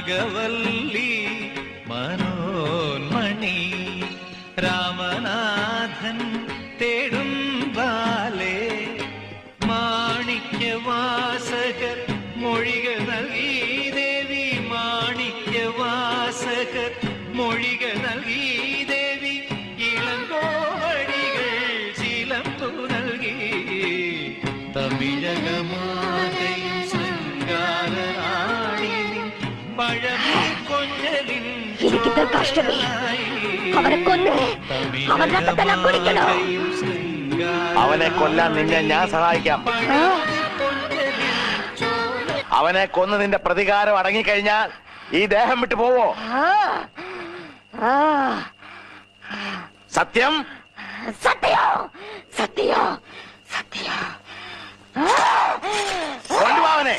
നാഗവല്ലി മനോന്മണി രാമനാഥൻ തേടും ബാലേ മാണിക്യവാസകർ മൊഴികൾ നൽകി ദേവി മാണിക്യവാസകർ മൊഴികൾ നൽകി ദേവി ഇളങ്കോവടികൾ ചിലമ്പു നൽകി തമിഴകമാകയും ശൃംഗാരറാണി പഴമി കൊഞ്ഞലിൻ അവനെ കൊല്ലാൻ നിന്നെ ഞാൻ സഹായിക്കാം. അവനെ കൊന്ന് നിന്റെ പ്രതികാരം അടങ്ങിക്കഴിഞ്ഞാൽ ഈ ദേഹം വിട്ടു പോവോ? സത്യം സത്യോ സത്യോ സത്യോ കൊണ്ടുപോവനെ.